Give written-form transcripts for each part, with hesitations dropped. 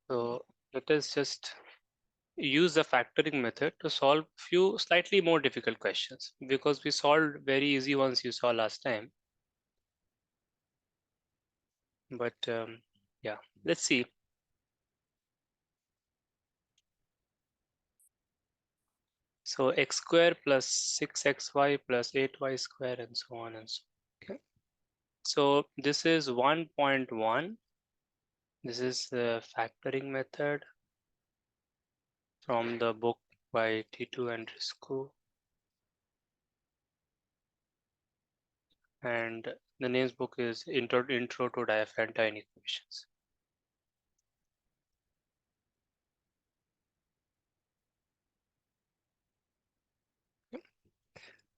So let us just use the factoring method to solve few slightly more difficult questions, because we solved very easy ones you saw last time. But yeah, let's see. So x square plus 6xy plus 8y square and so on and so on. Okay. So this is 1.1. This is the factoring method from the book by T2 and Risco. And the name's book is Intro to Diophantine Equations.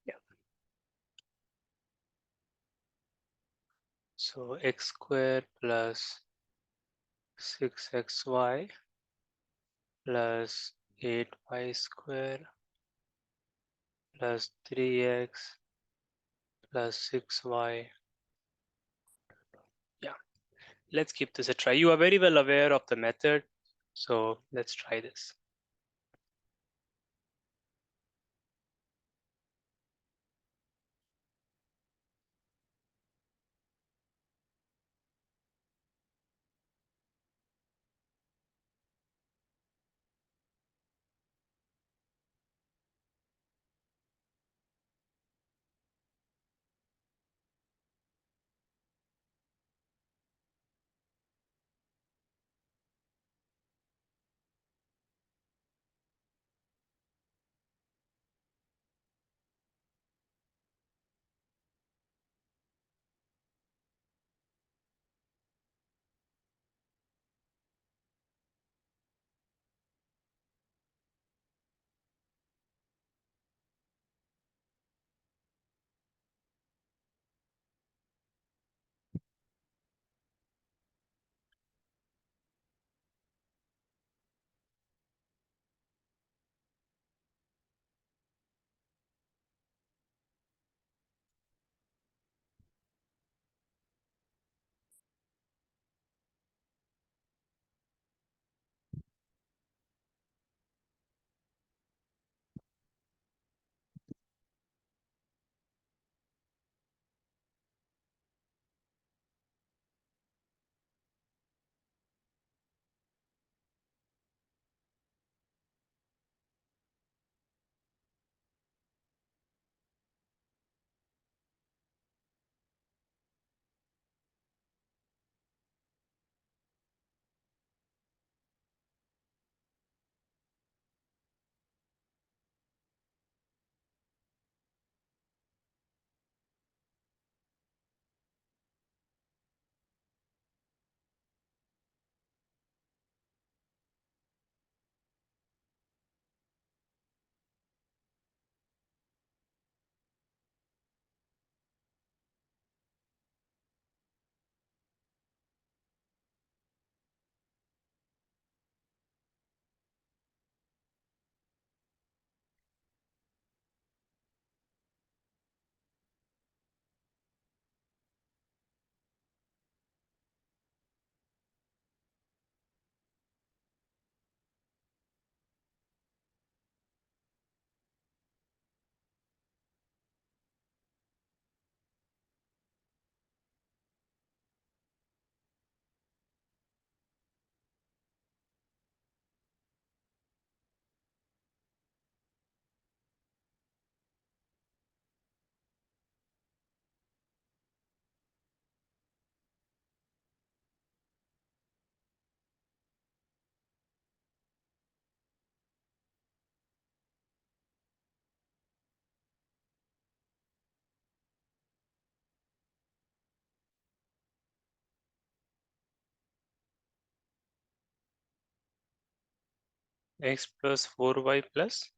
Yeah. So x square plus 6xy plus 8y square plus 3x plus 6y. Yeah, let's give this a try. You are very well aware of the method, so let's try this. X plus 4y plus.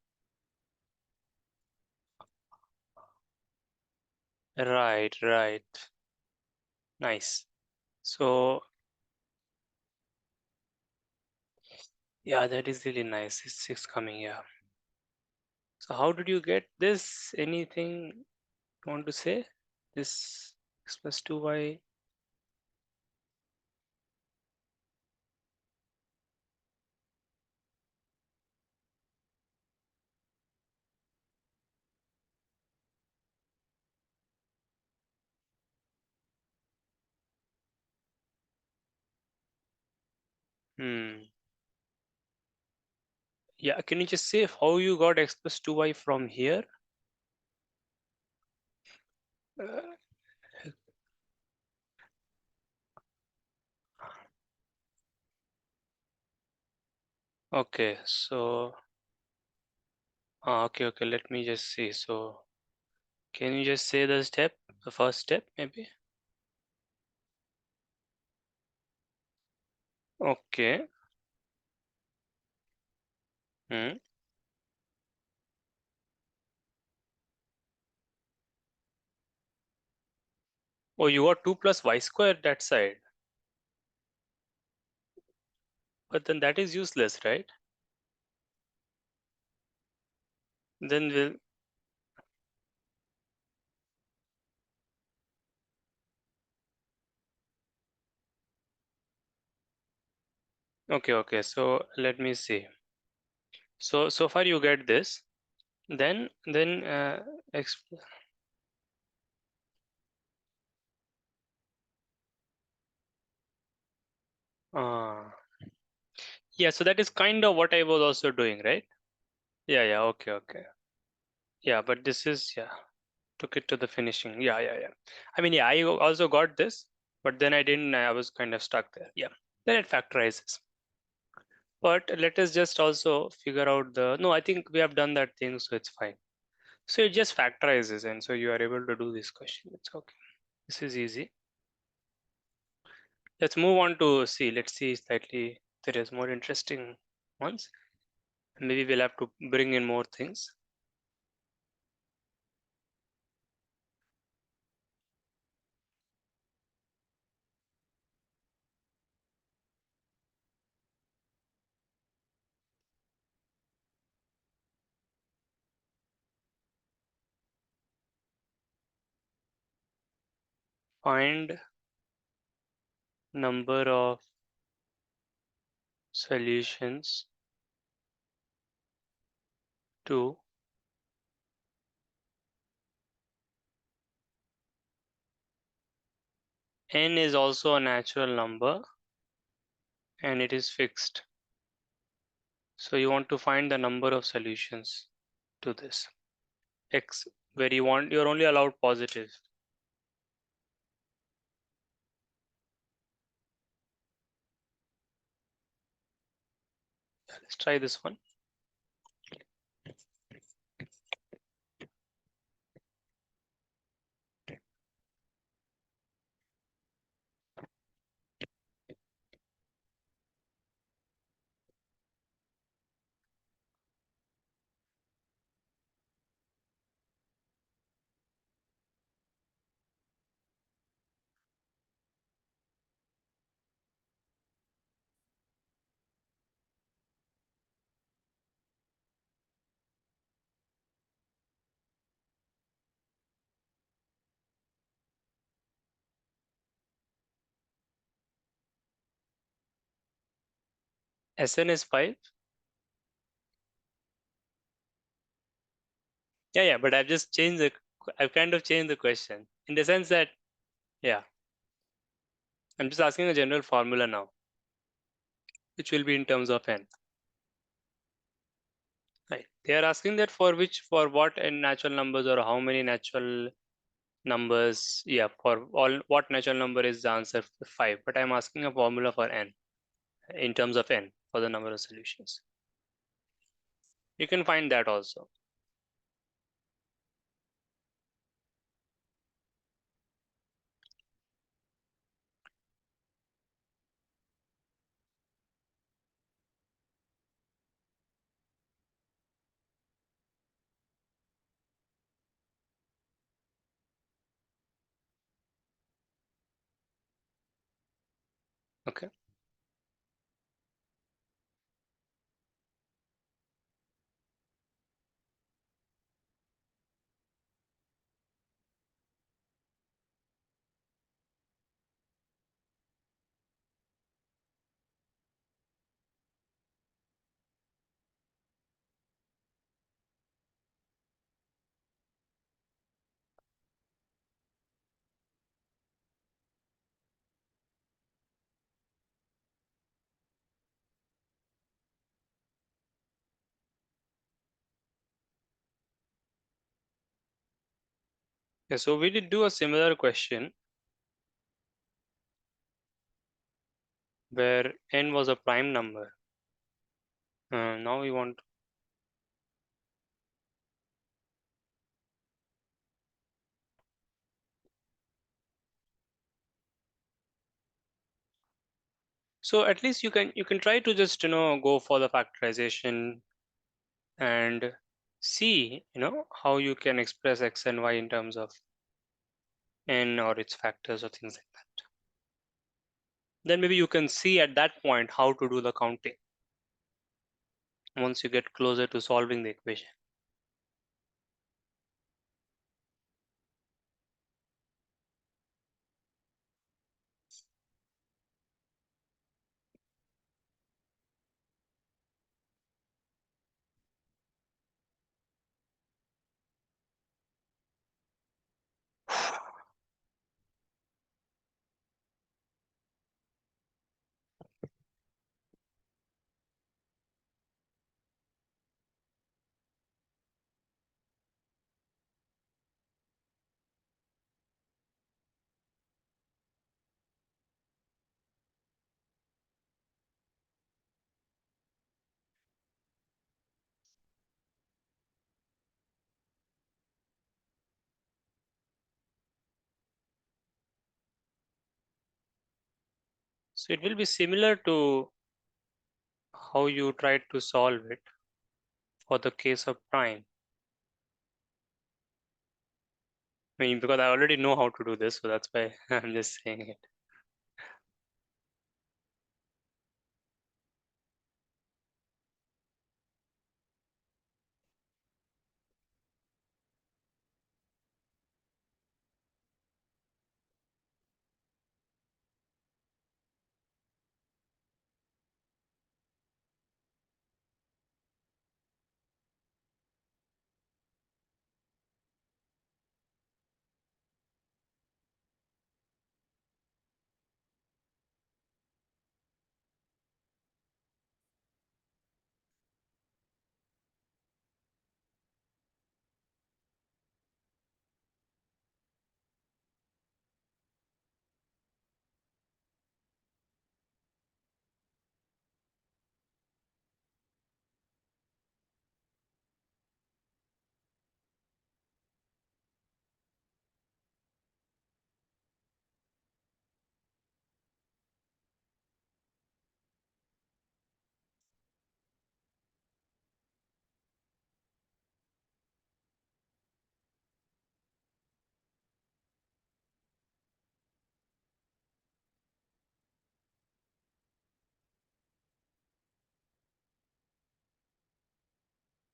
Right, right. Nice. So yeah, that is really nice. It's 6 coming, yeah. So how did you get this? Anything you want to say? This x plus 2y. Hmm. Yeah, can you just say how you got x plus 2y from here? Uh, okay, so okay, let me just see. So can you just say the first step maybe? Okay. Hmm. Oh, you got 2 plus y square that side. But then that is useless, right? Then we'll okay. So let me see. So far you get this. Then x uh, yeah, so that is kind of what I was also doing, right? Yeah, okay. Yeah, but this is yeah, took it to the finishing. Yeah. I mean, yeah, I also got this, but then I didn't, I was kind of stuck there. Yeah. Then it factorizes. But let us just also figure out the no, I think we have done that thing, so it's fine. So it just factorizes, and so you are able to do this question. It's okay. This is easy. Let's move on to C. Let's see slightly there is more interesting ones. Maybe we'll have to bring in more things. Find number of solutions to n is also a natural number and it is fixed. So you want to find the number of solutions to this x where you're only allowed positive. Let's try this one. Sn is 5. Yeah, but I've kind of changed the question in the sense that yeah, I'm just asking a general formula now, which will be in terms of n. Right. They are asking that for what n natural numbers or how many natural numbers. Yeah, for all what natural number is the answer for 5. But I'm asking a formula for n in terms of n for the number of solutions. You can find that also. Okay. Yeah, so we did do a similar question where n was a prime number. Now we want, so at least you can try to just go for the factorization and see how you can express x and y in terms of n or its factors or things like that. Then maybe you can see at that point how to do the counting once you get closer to solving the equation. So it will be similar to how you tried to solve it for the case of prime. I mean, because I already know how to do this, so that's why I'm just saying it.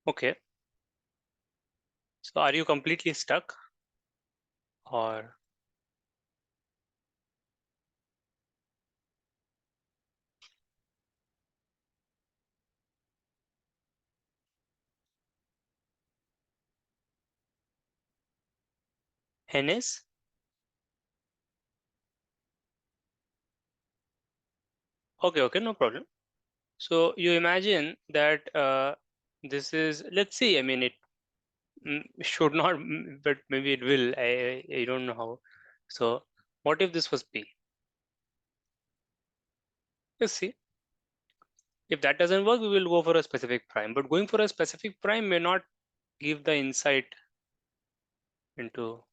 Okay. So are you completely stuck or n is? Okay, okay, no problem. So you imagine that this is, let's see, I mean, it should not, but maybe it will. I don't know how. So what if this was p? Let's see. If that doesn't work, we will go for a specific prime. But going for a specific prime may not give the insight into.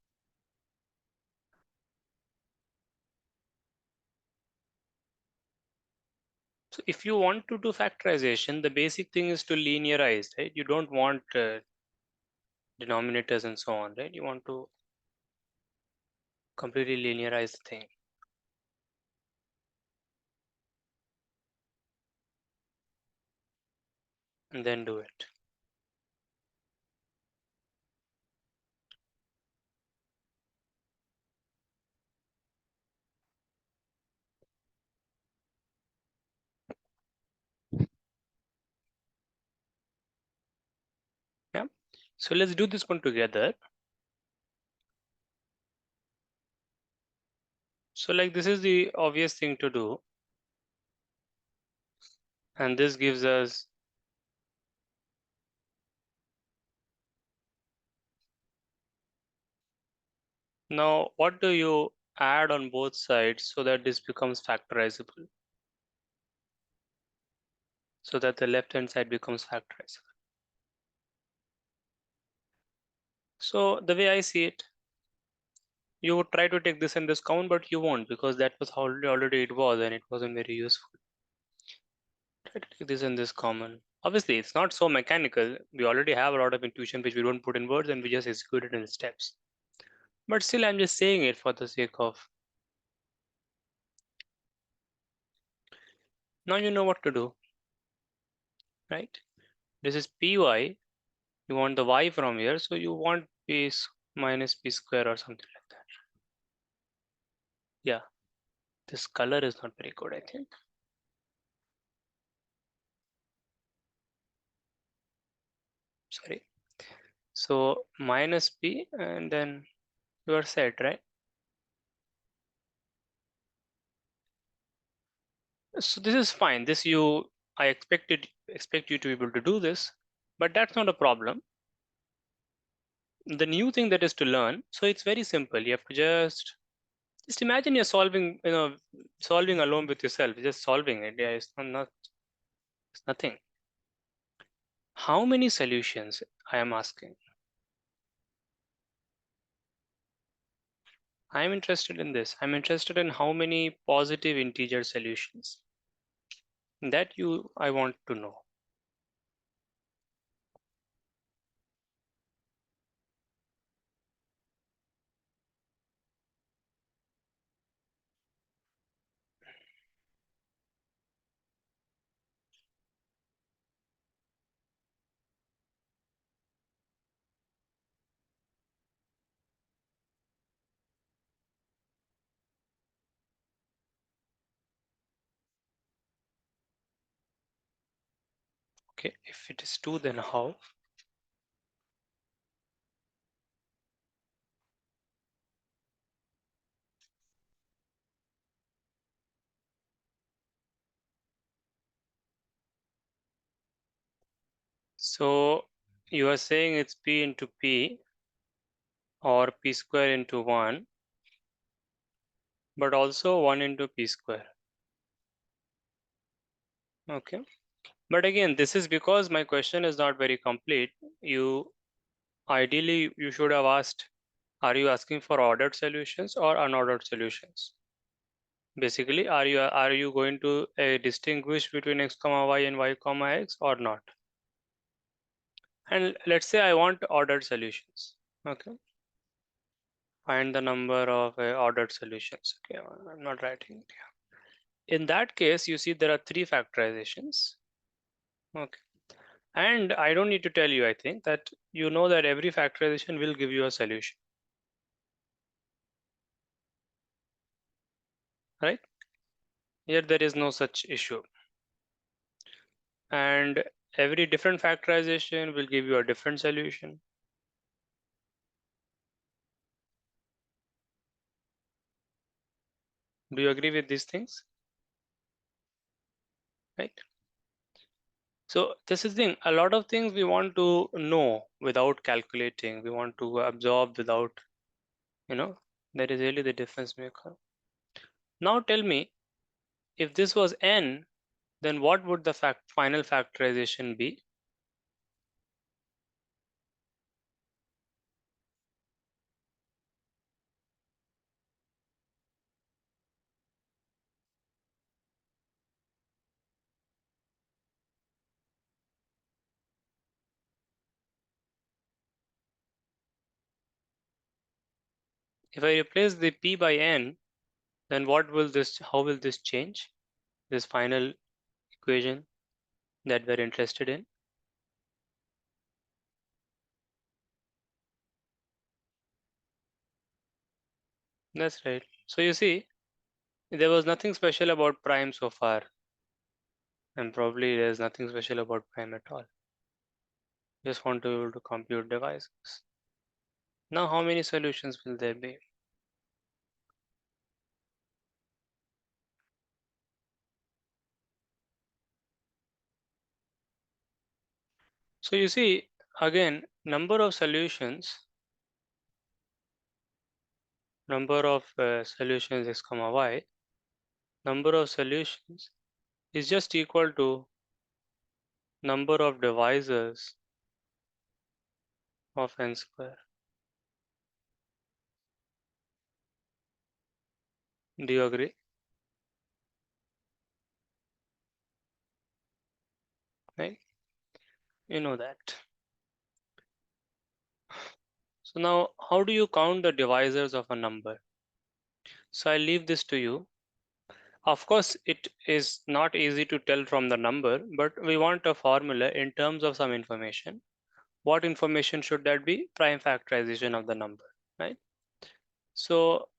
So if you want to do factorization, the basic thing is to linearize, right? You don't want denominators and so on, right? You want to completely linearize the thing and then do it. Yeah. So let's do this one together. So like this is the obvious thing to do. And this gives us Now, what do you add on both sides so that this becomes factorizable? So that the left hand side becomes factorizable. So the way I see it, you would try to take this and this common, but you won't because that was already it was and it wasn't very useful. Try to take this and this common. Obviously, it's not so mechanical. We already have a lot of intuition which we don't put in words and we just execute it in steps. But still, I'm just saying it for the sake of. Now you know what to do, right? This is py. You want the y from here, so you want p minus p square or something like that. Yeah, this color is not very good, I think. Sorry. So minus p and then you are set, right? So this is fine. This you I expect you to be able to do this, but that's not a problem. The new thing that is to learn, so it's very simple. You have to just imagine you're solving, solving alone with yourself, just solving it. Yeah, it's nothing. How many solutions I am asking? I'm interested in this. I'm interested in how many positive integer solutions. That I want to know. Okay, if it is 2, then how? So you are saying it's p into p or p square into 1, but also 1 into p square. Okay. But again, this is because my question is not very complete. You ideally you should have asked, are you asking for ordered solutions or unordered solutions? Basically, are you going to distinguish between x comma y and y comma x or not? And let's say I want ordered solutions. Okay. Find the number of ordered solutions. Okay, I'm not writing it here. In that case, you see there are 3 factorizations. Okay. And I don't need to tell you, I think, that you know that every factorization will give you a solution, right? Here there is no such issue. And every different factorization will give you a different solution. Do you agree with these things? Right? So this is the thing. A lot of things we want to know without calculating. We want to absorb without, you know, that is really the difference maker. Now tell me, if this was n, then what would the final factorization be? If I replace the p by n, then how will this change? This final equation that we're interested in. That's right. So you see, there was nothing special about prime so far, and probably there's nothing special about prime at all. Just want to be able to compute devices. Now, how many solutions will there be? So you see, again, number of solutions number of solutions x comma y, number of solutions is just equal to number of divisors of n square. Do you agree? Right? You know that. So now, how do you count the divisors of a number? So I leave this to you. Of course, it is not easy to tell from the number, but we want a formula in terms of some information. What information should that be? Prime factorization of the number, right? So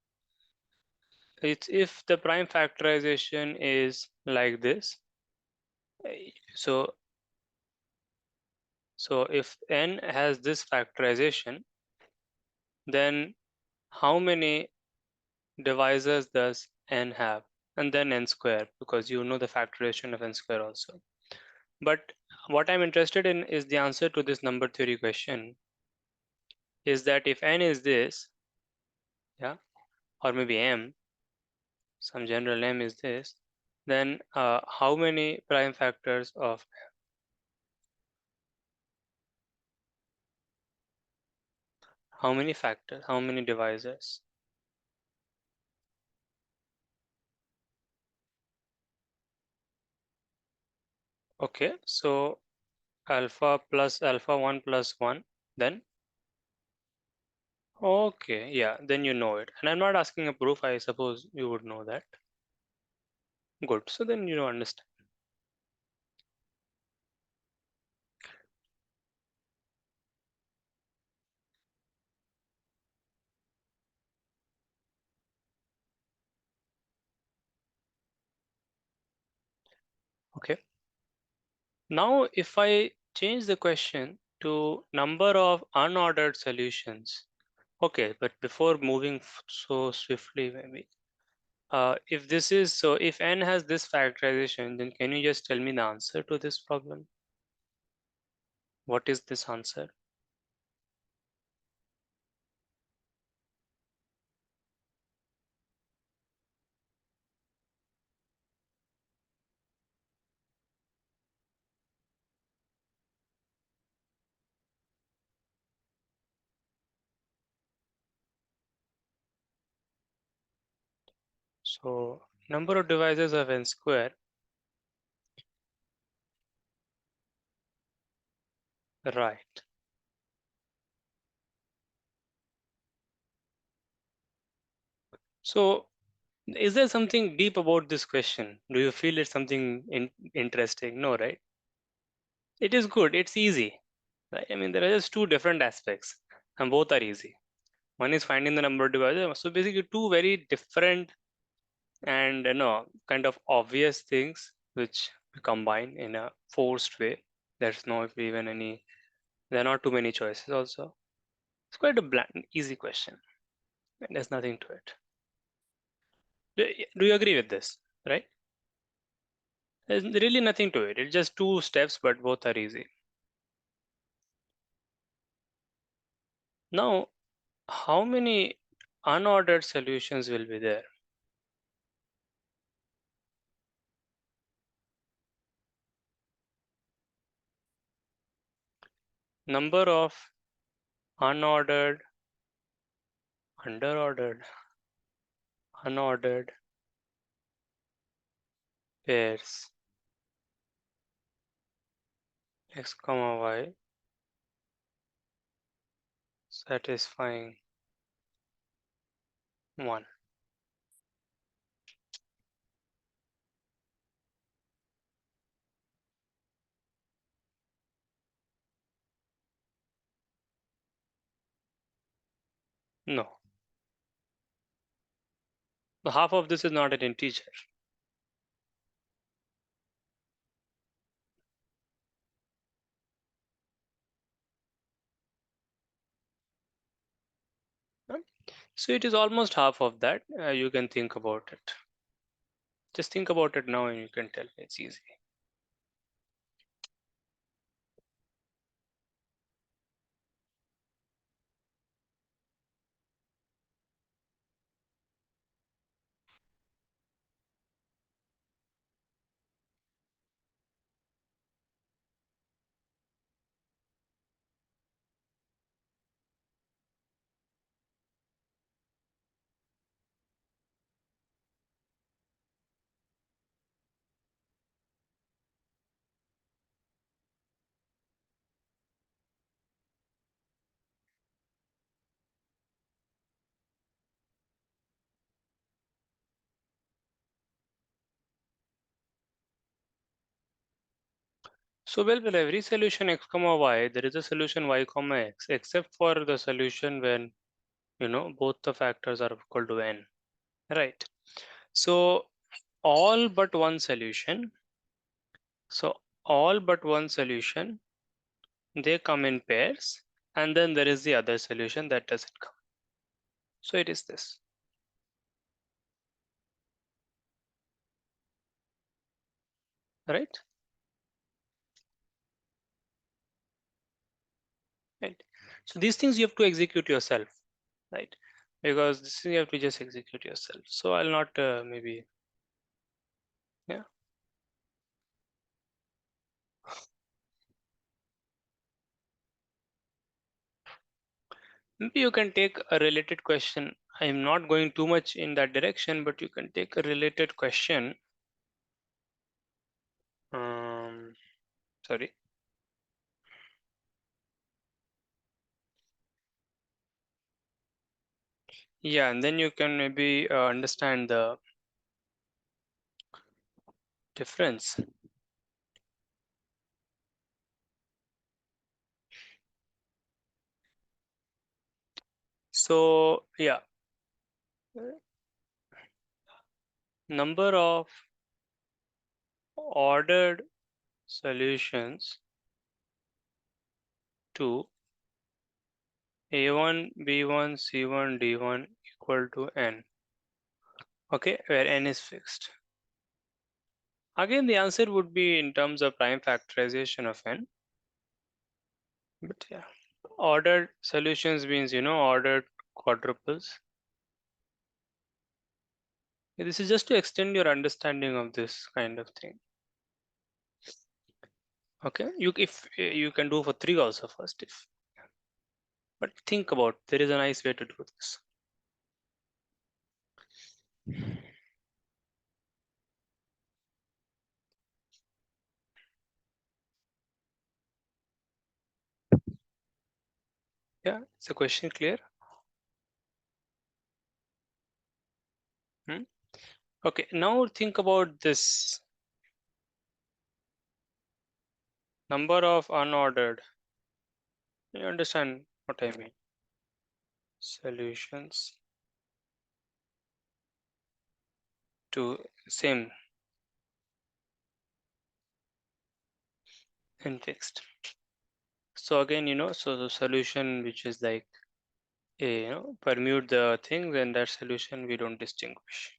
it's if the prime factorization is like this. So if n has this factorization, then how many divisors does n have? And then n square, because you know the factorization of n square also. But what I'm interested in is the answer to this number theory question, is that if n is this, yeah, or maybe m, some general m is this, then how many prime factors of, how many factors, how many divisors? Okay, so alpha plus alpha 1 plus 1, then okay, yeah, then you know it. And I'm not asking a proof, I suppose you would know that. Good, so then you understand. Okay, now if I change the question to number of unordered solutions. Okay, but before moving so swiftly, maybe if this is so, if n has this factorization, then can you just tell me the answer to this problem? What is this answer? So number of divisors of n square, right? So is there something deep about this question? Do you feel it's something interesting? No, right? It is good. It's easy, right? I mean, there are just two different aspects, and both are easy. One is finding the number of divisors. So basically, two very different and kind of obvious things which we combine in a forced way. There's no even any. There are not too many choices. Also, it's quite a bland, easy question. And there's nothing to it. Do you agree with this? Right? There's really nothing to it. It's just two steps, but both are easy. Now, how many unordered solutions will be there? Number of unordered, underordered, unordered pairs x comma y satisfying 1. No, half of this is not an integer. Huh? So it is almost half of that. You can think about it. Just think about it now and you can tell me it's easy. So well, for every solution x comma y, there is a solution y comma x, except for the solution when both the factors are equal to n, right? So all but one solution. So all but one solution, they come in pairs, and then there is the other solution that doesn't come. So it is this, right? Right. So these things you have to execute yourself, right? Because this thing you have to just execute yourself. So I'll not maybe, yeah. Maybe you can take a related question. I'm not going too much in that direction, but you can take a related question. Sorry. Yeah, and then you can maybe understand the difference. So yeah, number of ordered solutions to A1, B1, C1, D1 equal to n. Okay, where n is fixed. Again, the answer would be in terms of prime factorization of n. But yeah, ordered solutions means ordered quadruples. This is just to extend your understanding of this kind of thing. Okay, if you can do for 3 also first, if but think about, there is a nice way to do this. Yeah, is the question clear? Hmm? Okay, now think about this number of unordered. You understand what I mean? Solutions to same and fixed. So again, so the solution which is like a, permute the things, and that solution we don't distinguish.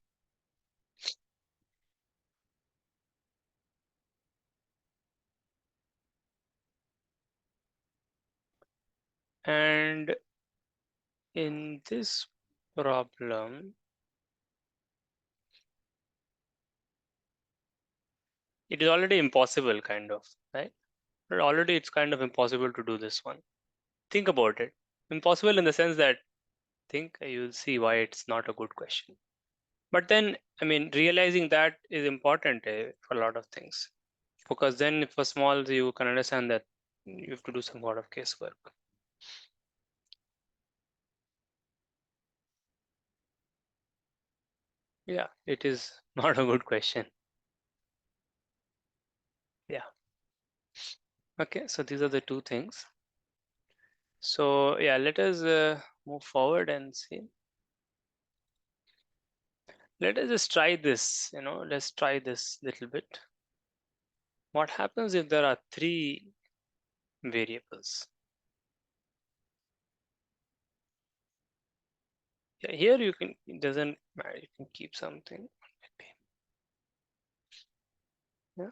And in this problem, it is already impossible, kind of, right? But already it's kind of impossible to do this one. Think about it. Impossible in the sense that think you'll see why it's not a good question. But then, I mean, realizing that is important for a lot of things, because then for small, you can understand that you have to do some sort of casework. Yeah, it is not a good question. Yeah. Okay, so these are the two things. So yeah, let us move forward and see. Let us just try this, let's try this little bit. What happens if there are 3 variables? Yeah, here you can, it doesn't matter, you can keep something. Yeah.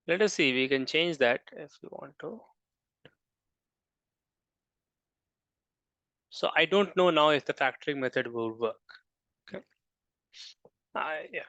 Let us see, we can change that if you want to. So I don't know now if the factoring method will work. Okay. Yeah.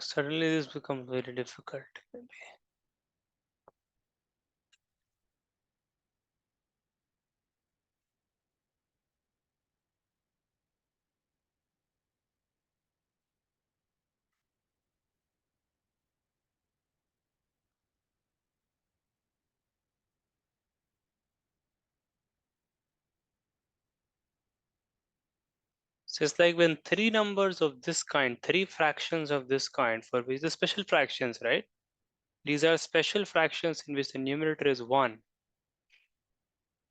Suddenly this becomes very difficult. So it's like when three numbers of this kind, three fractions of this kind, for which the special fractions, right? These are special fractions in which the numerator is 1.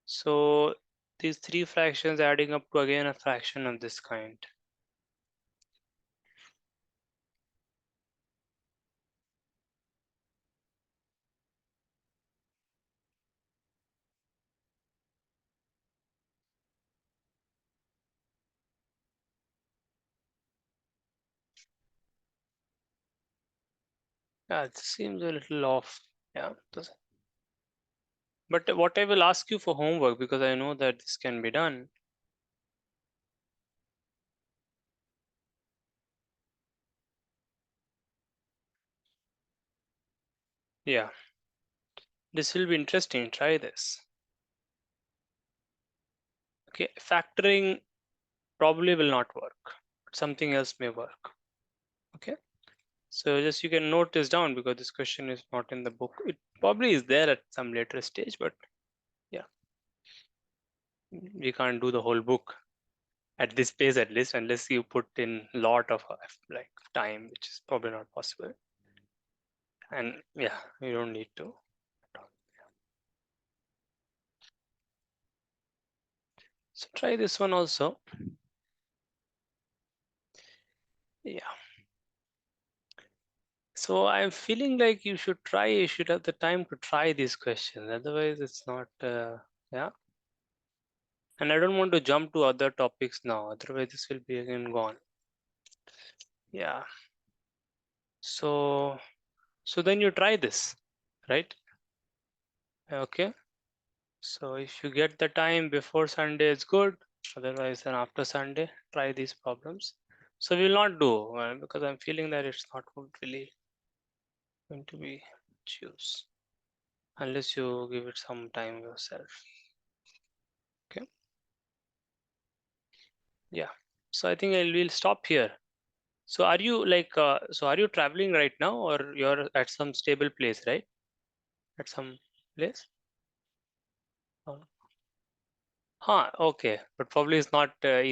So these three fractions adding up to again a fraction of this kind. Yeah, it seems a little off. Yeah. But what I will ask you for homework, because I know that this can be done. Yeah, this will be interesting. Try this. Okay, factoring probably will not work. Something else may work. Okay, so just you can note this down because this question is not in the book. It probably is there at some later stage, but yeah, we can't do the whole book at this pace at least unless you put in lot of like time, which is probably not possible. And yeah, you don't need to. So try this one also. Yeah. So I'm feeling like you should try, you should have the time to try these questions. Otherwise, it's not, yeah. And I don't want to jump to other topics now. Otherwise, this will be again gone. Yeah. So, so then you try this, right? Okay. So if you get the time before Sunday, it's good. Otherwise, then after Sunday, try these problems. So we will not do because I'm feeling that it's not really going to be choose unless you give it some time yourself. Okay. Yeah. So I think we'll stop here. So are you like, so are you traveling right now or you're at some stable place, right? At some place? Uh, huh, okay. But probably it's not easy.